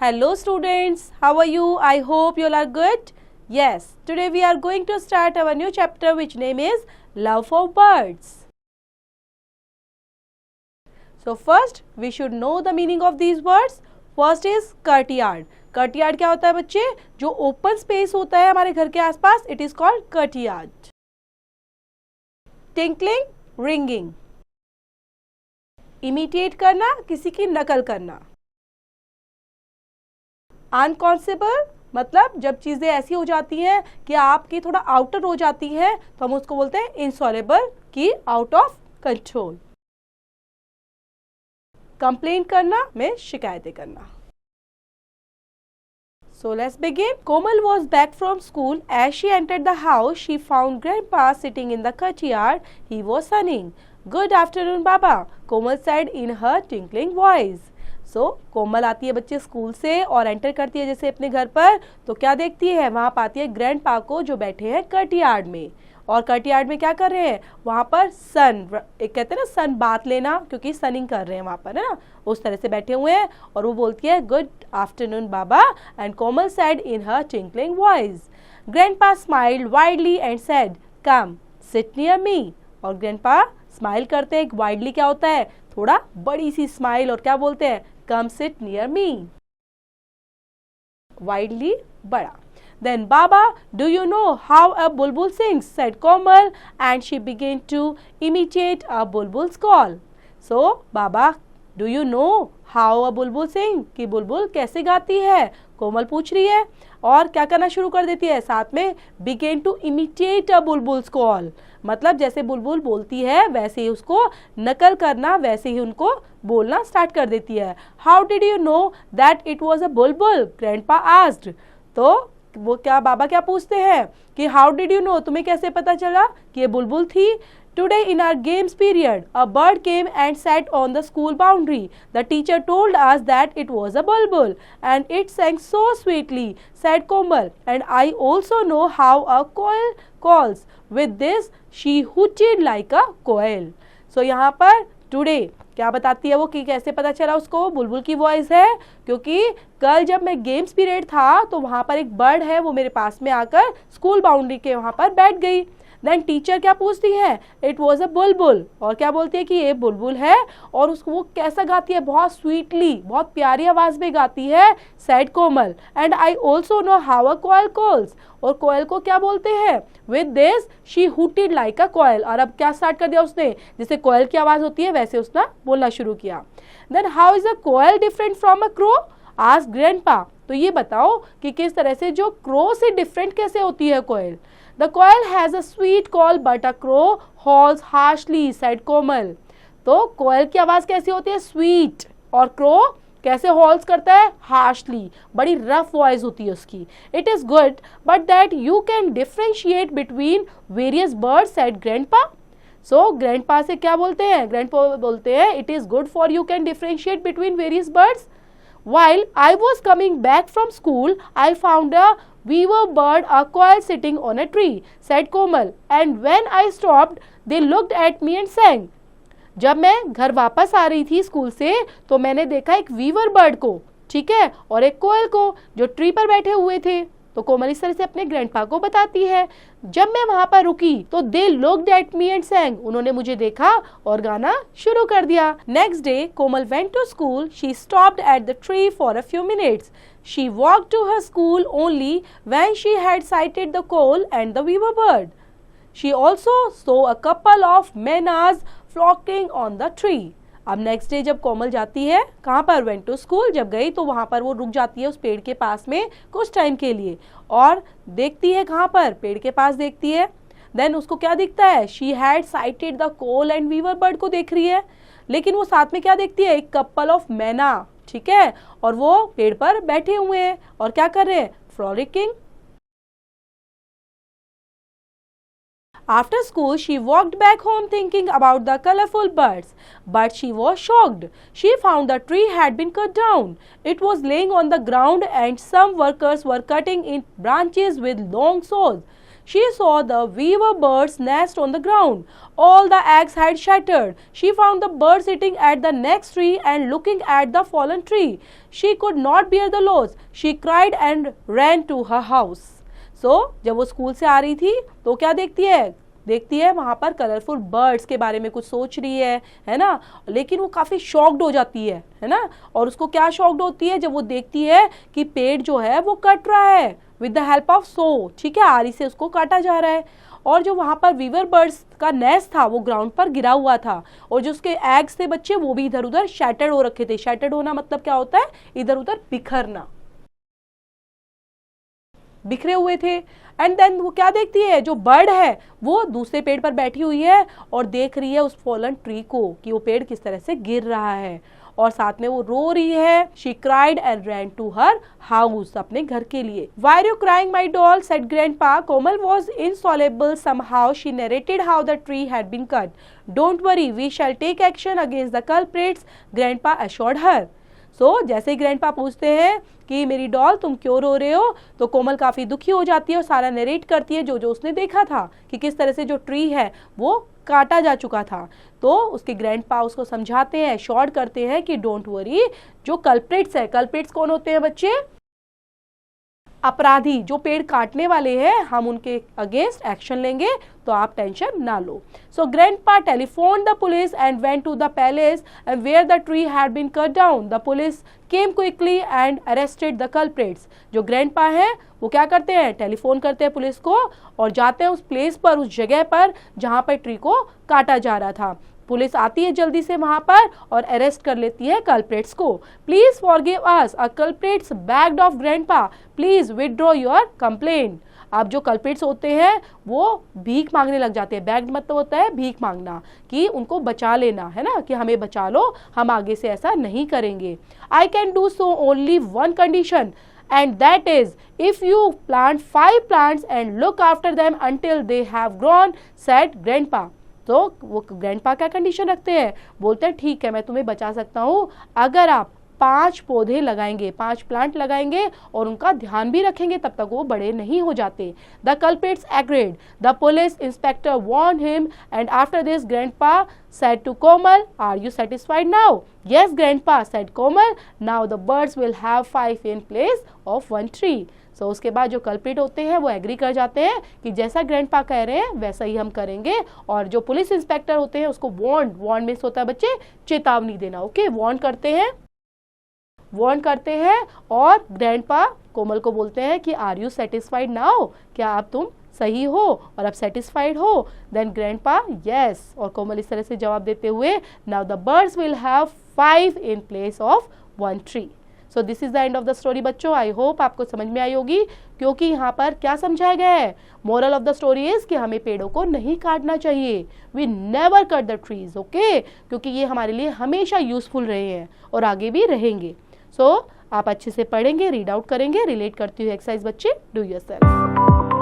Hello students, how are you? I hope you all are good. Yes, today we are going to start our new chapter which name is Love for Birds. So first we should know the meaning of these words. First is courtyard. Courtyard क्या होता है बच्चे? जो open space होता है हमारे घर के आसपास, it is called courtyard. Tinkling, ringing. Imitate करना, किसी की नकल करना. अनकॉन्सेबल मतलब जब चीजें ऐसी हो जाती हैं कि आपकी थोड़ा आउटर हो जाती हैं तो हम उसको बोलते हैं इनसॉल्युबल की आउट ऑफ कंट्रोल. कंप्लेन करना में शिकायतें करना. So let's begin. Komal was back from school. As she entered the house, she found Grandpa sitting in the courtyard. He was sunning. Good afternoon, Baba, Komal said in her tinkling voice. कोमल आती है बच्चे school से और enter करती है जैसे अपने घर पर, तो क्या देखती है, वहाँ पाती है ग्रैंडपा को जो बैठे हैं कर्टयार्ड में. और कर्टयार्ड में क्या कर रहे हैं, वहाँ पर एक कहते हैं ना सन बात लेना, क्योंकि सनिंग कर रहे हैं वहाँ पर, है ना, उस तरह से बैठे हुए हैं. और वो बोलती है good afternoon Baba and Komal said in her tinkling voice. Grandpa smiled widely and said come sit near me. और ग्रैंडपा स्माइल करते हैं. वाइडली क्या होता है, थोड़ा बड़ी सी स्माइल, और क्या बोलते हैं, come sit near me. Widely बड़ा. Then Baba, do you know how a bulbul sings? said Komal, and she began to imitate a bulbul's call. So Baba, do you know how a bulbul sing? कि बुलबुल कैसे गाती है, कोमल पूछ रही है. और क्या करना शुरू कर देती है, साथ में begin to imitate a bulbul's call. मतलब जैसे बुलबुल बोलती है वैसे ही उसको नकल करना, वैसे ही उनको बोलना स्टार्ट कर देती है. How did you know that it was a Bulbul, grandpa asked. तो वो क्या, बाबा क्या पूछते हैं कि हाउ डिड यू नो, तुम्हें कैसे पता चला कि ये बुलबुल थी. Today in our games period, a bird came and sat on the school boundary. The teacher told us that it was a bulbul and it sang so sweetly, said Komal. And I also know how a koel calls. With this, she hooted like a koel. So यहाँ पर today क्या बताती है वो कि कैसे पता चला उसको बुलबुल की वॉइस है, क्योंकि कल जब मैं गेम्स पीरियड था तो वहाँ पर एक बर्ड है, वो मेरे पास में आकर स्कूल बाउंड्री के वहाँ पर बैठ गई. देन टीचर क्या पूछती है, इट वॉज अ बुलबुल, और क्या बोलती है कि ये बुलबुल है. और उसको वो कैसा गाती है, बहुत स्वीटली, बहुत प्यारी आवाज में गाती है, said Komal. And I also know how a koel calls, और कोयल को क्या बोलते हैं, with this she hooted like a koel. और अब क्या स्टार्ट कर दिया उसने, जैसे कोयल की आवाज होती है वैसे उसने बोलना शुरू किया. Then how is a koel different from a crow, asked grandpa. तो ये बताओ कि किस तरह से जो क्रो से डिफरेंट कैसे होती है कोयल. The coil has a sweet call but a crow howls harshly, said कोमल. तो कोयल की आवाज कैसी होती है, स्वीट, और क्रो कैसे हॉल्स करता है, हार्शली, बड़ी रफ वॉइस होती है उसकी. It is good but that you can differentiate between various birds, said grandpa. So grandpa से क्या बोलते हैं, ग्रैंडपा बोलते हैं it is good for you can differentiate between various birds. While I was coming back from school, I found a weaver bird, a quail sitting on a tree, said Komal. And when I stopped, they looked at me and sang. जब मैं घर वापस आ रही थी school से तो मैंने देखा एक वीवर बर्ड को, ठीक है, और एक कोयल को जो ट्री पर बैठे हुए थे. तो कोमल इस तरह से अपने ग्रैंडपा को बताती है, जब मैं वहां पर रुकी तो they looked at me and sang, उन्होंने मुझे देखा और गाना शुरू कर दिया. Next day Komal went to school. She stopped at the tree for a few minutes. She walked to her school only when she had sighted the koel and the weaver bird. She also saw a couple of mynas flocking on the tree. अब next day जब कोमल जाती है कहाँ पर, went to school, जब गई तो वहाँ पर वो रुक जाती है उस पेड़ के पास में कुछ टाइम के लिए, और देखती है कहाँ पर, पेड़ के पास देखती है. देन उसको क्या दिखता है, she had sighted the koel and weaver bird को देख रही है, लेकिन वो साथ में क्या देखती है, एक कपल ऑफ मैना, ठीक है, और वो पेड़ पर बैठे हुए हैं और क्या कर रहे हैं, फ्रॉलिकिंग. After school, she walked back home thinking about the colorful birds. But she was shocked. She found the tree had been cut down. It was laying on the ground and some workers were cutting in branches with long saws. She saw the weaver bird's nest on the ground. All the eggs had shattered. She found the bird sitting at the next tree and looking at the fallen tree. She could not bear the loss. She cried and ran to her house. So, जब वो school से आ रही थी तो क्या देखती है वहाँ पर कलरफुल बर्ड्स के बारे में कुछ सोच रही है ना, लेकिन वो काफ़ी शॉक्ड हो जाती है ना। और उसको क्या शॉक्ड होती है जब वो देखती है कि पेड़ जो है वो कट रहा है विद द हेल्प ऑफ सो, ठीक है, आरी से उसको काटा जा रहा है। और जो वहाँ पर वीवर बर्ड्स का नेस्ट था वो ग्राउंड पर गिरा हुआ था, और जो उसके एग्स थे बच्चे वो भी इधर उधर शैटर्ड हो रखे थे। शैटर्ड होना मतलब क्या होता है, इधर उधर बिखरना, बिखरे हुए थे। एंड देन वो क्या देखती है, जो बर्ड है वो दूसरे पेड़ पर बैठी हुई है और देख रही है उस फॉलन ट्री को कि वो पेड़ किस तरह से गिर रहा है, और साथ में वो रो रही है। She cried and ran to her house, अपने घर के लिए। Why are you crying, my doll? said Grandpa. Komal was insoluble somehow. She narrated how the tree had been cut. Don't worry, we shall take action against the culprits, Grandpa assured her. जैसे ही grandpa पूछते हैं कि मेरी doll तुम क्यों रो रहे हो, तो कोमल काफ़ी दुखी हो जाती है और सारा नरेट करती है जो उसने देखा था कि किस तरह से जो ट्री है वो काटा जा चुका था। तो उसके ग्रैंडपा उसको समझाते हैं, शॉर्ट करते हैं कि डोंट वरी, जो कल्प्रिट्स है, कल्प्रिट्स कौन होते हैं बच्चे, अपराधी, जो पेड़ काटने वाले हैं, हम उनके अगेंस्ट एक्शन लेंगे, तो आप टेंशन ना लो। So grandpa telephone the police and went to the palace and where the tree had been cut down. The police came quickly and arrested the culprits. जो ग्रैंडपा है वो क्या करते हैं, टेलीफोन करते हैं पुलिस को और जाते हैं उस प्लेस पर, उस जगह पर जहां पर ट्री को काटा जा रहा था। पुलिस आती है जल्दी से वहां पर और अरेस्ट कर लेती है कल्प्रिट्स को। Please forgive us, a culprits bagged of grandpa, please withdraw your complaint. अब जो कल्प्रिट्स होते हैं वो भीख मांगने लग जाते हैं। बैग्ड मतलब होता है भीख मांगना, कि उनको बचा लेना, है ना, कि हमें बचा लो, हम आगे से ऐसा नहीं करेंगे। I can do so only one condition, and that is if you plant 5 plants and look after them until they have grown, said grandpa. तो वो ग्रैंडपा क्या कंडीशन रखते हैं, बोलते हैं ठीक है मैं तुम्हें बचा सकता हूँ अगर आप 5 पौधे लगाएंगे, 5 प्लांट लगाएंगे और उनका ध्यान भी रखेंगे तब तक वो बड़े नहीं हो जाते। The culprits agreed. The police inspector warn him and after this grandpa said to Komal, are you satisfied now? Yes, Grandpa, said Komal. Now the birds will have 5 in place of 1 tree. So उसके बाद जो culprit होते हैं वो agree कर जाते हैं कि जैसा ग्रैंडपा कह रहे हैं वैसा ही हम करेंगे। और जो पुलिस इंस्पेक्टर होते हैं उसको वार्न मीन्स होता है बच्चे चेतावनी देना, ओके, वार्न करते हैं और ग्रैंडपा कोमल को बोलते हैं कि आर यू सेटिस्फाइड नाउ, क्या अब तुम सही हो और अब सेटिस्फाइड हो। देन ग्रैंडपा यस, और कोमल इस तरह से जवाब देते हुए now the birds will have 5 in place of 1 tree. So this is the end of the story बच्चों। आई होप आपको समझ में आई होगी, क्योंकि यहाँ पर क्या समझाया गया है, moral of the story is कि हमें पेड़ों को नहीं काटना चाहिए। We never cut the trees, okay, क्योंकि ये हमारे लिए हमेशा यूजफुल रहे हैं और आगे भी रहेंगे। सो आप अच्छे से पढ़ेंगे, रीड आउट करेंगे, रिलेट करती हुई एक्सरसाइज बच्चे डू योरसेल्फ।